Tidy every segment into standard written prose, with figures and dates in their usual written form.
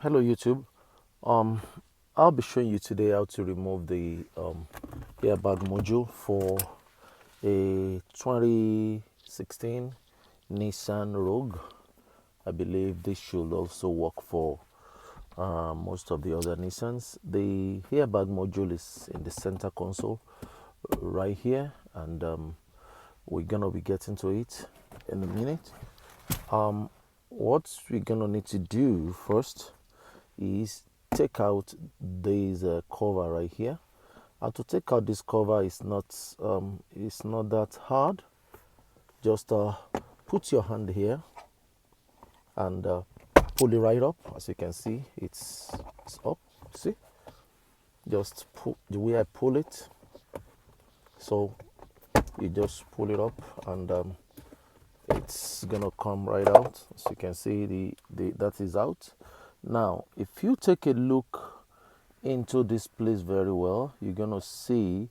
Hello YouTube. Um, I'll be showing you today how to remove the airbag module for a 2016 Nissan Rogue. I believe this should also work for most of the other Nissans. The airbag module is in the center console right here, and we're gonna be getting to it in a minute. What we're gonna need to do first is take out this cover right here. And to take out this cover is not that hard. Just put your hand here and pull it right up. As you can see, it's up. See, just pull the way I pull it. So you just pull it up and it's gonna come right out. As you can see, that is out. Now if you take a look into this place very well, you're gonna see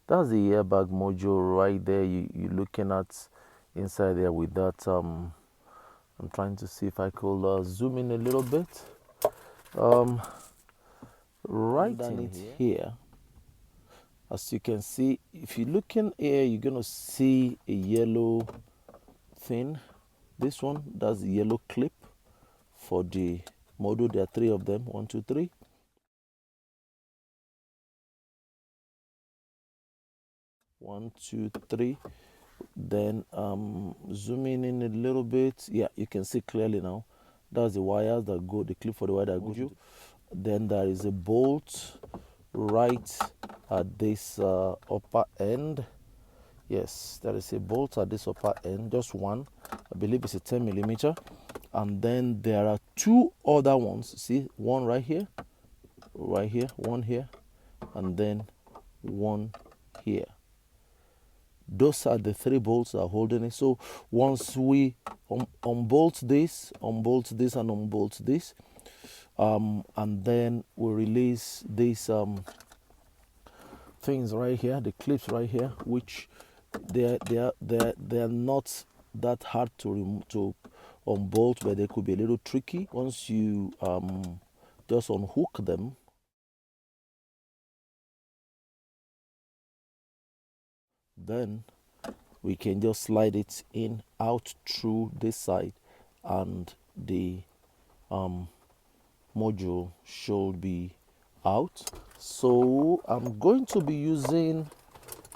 that's the airbag module right there. You're looking at inside there with that. I'm trying to see if I could zoom in a little bit. Right in here, as you can see, if you look in here, you're gonna see a yellow thing. This one, that's the yellow clip for the module. There are three of them. 1, 2, 3. 1, 2, 3. Then zooming in a little bit. Yeah, you can see clearly now. That's the wires that go, the clip for the wire that goes you. Then there is a bolt right at this upper end. Yes, there is a bolt at this upper end, just one. I believe it's a 10 millimeter. And then there are two other ones. See, one right here, one here, and then one here. Those are the three bolts that are holding it. So once we unbolt this, and unbolt this, and then we release these things right here, the clips right here, which they're not that hard to unbolt, but they could be a little tricky. Once you just unhook them, then we can just slide it in out through this side, and the module should be out. So I'm going to be using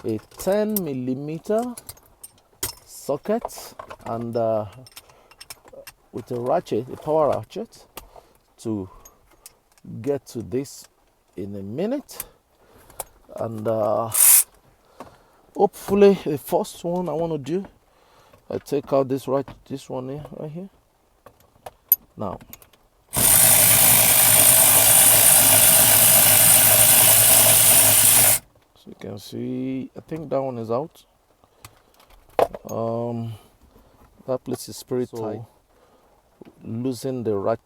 a 10 millimeter socket and with a ratchet, a power ratchet, to get to this in a minute. And hopefully the first one I want to do, I take out this one here, right here. Now so you can see, I think that one is out. That place is pretty tight. Losing the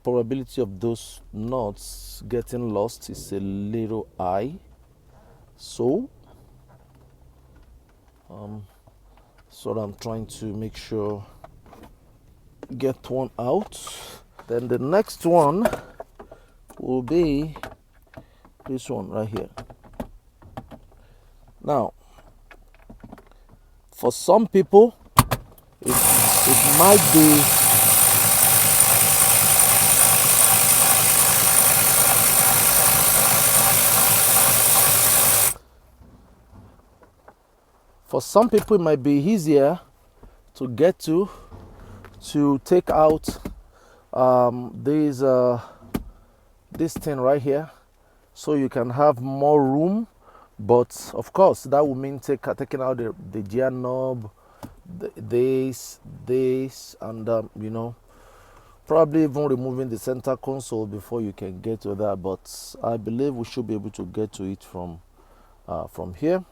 probability of those nuts getting lost is a little high. So so I'm trying to make sure get one out. Then the next one will be this one right here. Now for some people it might be easier to get to take out this thing right here, so you can have more room. But of course that would mean taking out the gear knob, this and you know, probably even removing the center console before you can get to that. But I believe we should be able to get to it from here.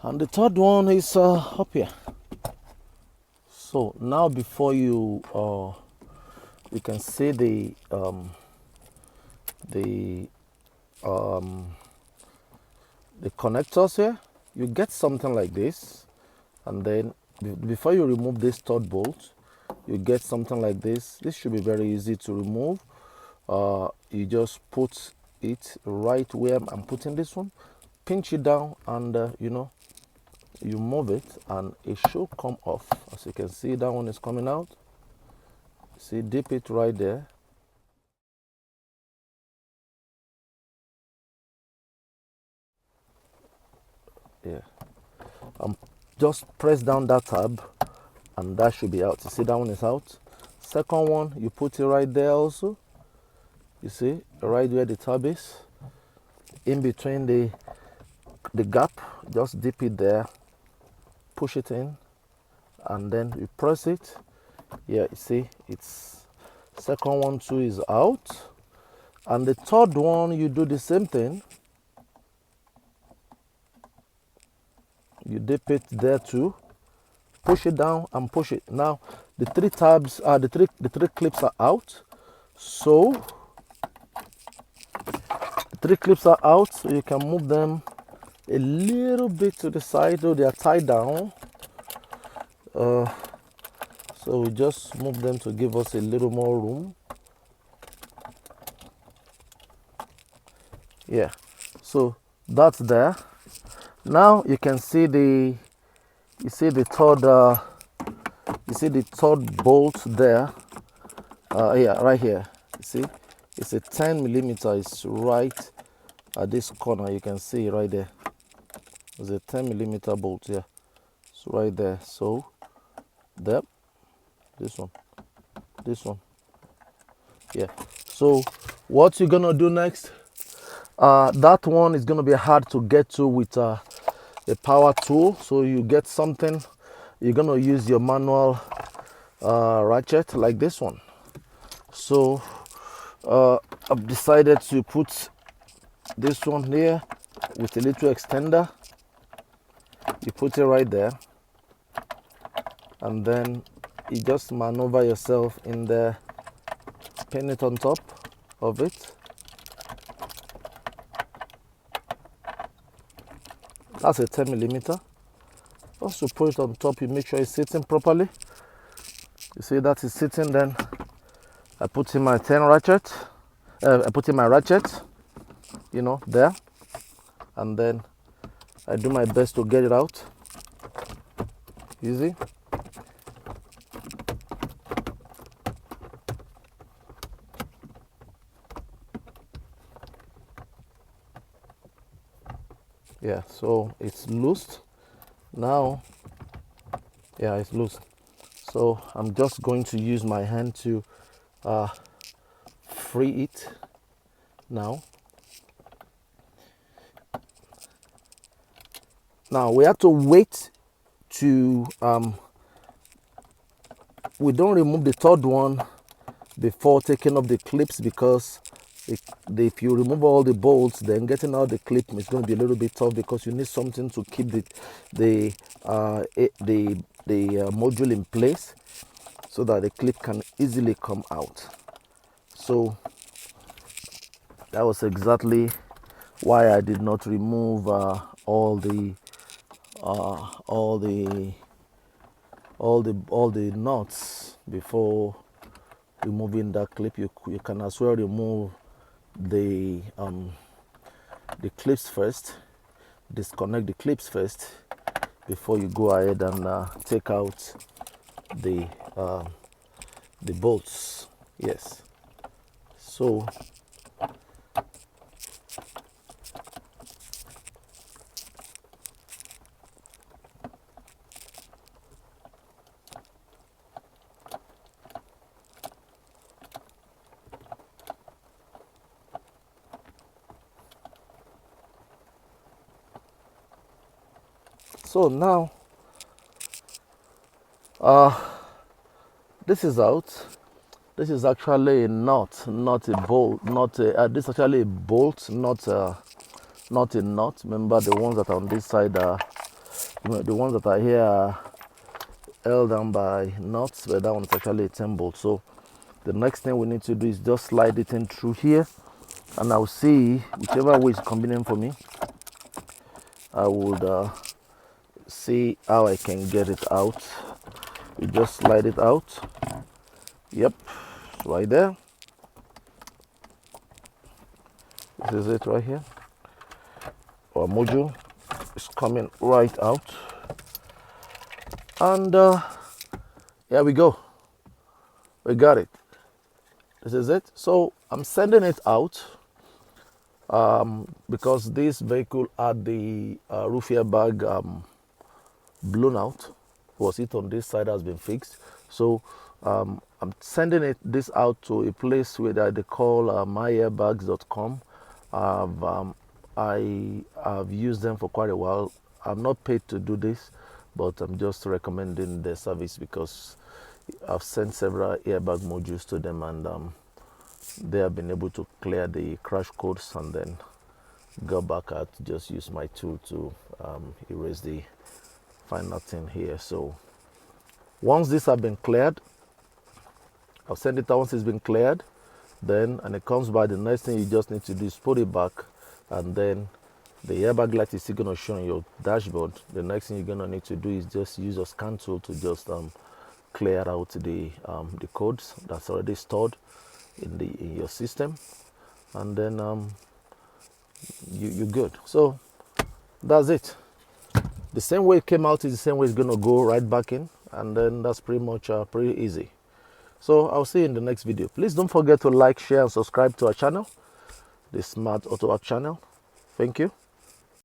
And the third one is up here. So now before you you can see the the connectors here. You get something like this, and then before you remove this third bolt, you get something like this. This should be very easy to remove. You just put it right where I'm putting this one, pinch it down, and you move it and it should come off. As you can see, that one is coming out. See, dip it right there. Yeah, just press down that tab and that should be out. You see, that one is out. Second one, you put it right there also. You see, right where the tab is, in between the gap, just dip it there, push it in, and then you press it. Yeah, you see, it's second one too is out. And the third one, you do the same thing. You dip it there too, push it down and push it. Now the three tabs are the three clips are out. So the three clips are out, so you can move them a little bit to the side, though they are tied down. So we just move them to give us a little more room. Yeah, so that's there. Now you can see the third bolt there. Yeah, right here. You see, it's a 10 millimeter. It's right at this corner. You can see it right there. It's a 10 millimeter bolt. Yeah, it's right there. So there, this one. Yeah. So what you're gonna do next? That one is gonna be hard to get to with a power tool. So you get something. You're gonna use your manual ratchet like this one. So I've decided to put this one here with a little extender. You put it right there, and then you just maneuver yourself in there, pin it on top of it. That's a 10 millimeter. Also put it on top, you make sure it's sitting properly. You see that is sitting, then I put in my 10 ratchet. I put in my ratchet, there, and then I do my best to get it out. Easy. Yeah, so it's loose now. Yeah, it's loose. So I'm just going to use my hand to free it now. Now we have to wait to we don't remove the third one before taking off the clips, because if you remove all the bolts, then getting out the clip is going to be a little bit tough, because you need something to keep the module in place so that the clip can easily come out. So that was exactly why I did not remove all the nuts before removing that clip. You can as well remove the clips first, disconnect the clips first before you go ahead and take out the bolts. Yes. So now this is out. This is actually a nut, not a bolt. This is actually a bolt, not a nut. Remember, the ones that are on this side are, the ones that are here are held down by nuts, but that one is actually a 10 bolt. So The next thing we need to do is just slide it in through here, and I'll see whichever way is convenient for me. I would see how I can get it out. You just slide it out. Yep, it's right there. This is it right here. Our module is coming right out, and here we go. We got it. This is it. So I'm sending it out because this vehicle had the roof airbag blown out. Was it on this side has been fixed? So I'm sending this out to a place where they call myairbags.com. I have used them for quite a while. I'm not paid to do this, but I'm just recommending the service because I've sent several airbag modules to them, and they have been able to clear the crash codes and then go back out to just use my tool to erase the final thing here. So once these have been cleared, I'll send it out. Once it's been cleared, then and it comes by, the next thing you just need to do is put it back, and then the airbag light is still going to show on your dashboard. The next thing you're going to need to do is just use a scan tool to just clear out the codes that's already stored in your system, and then you're good. So that's it. The same way it came out is the same way it's going to go right back in, and then that's pretty much pretty easy. So I'll see you in the next video. Please don't forget to like, share, and subscribe to our channel, the Smart Auto App channel. Thank you.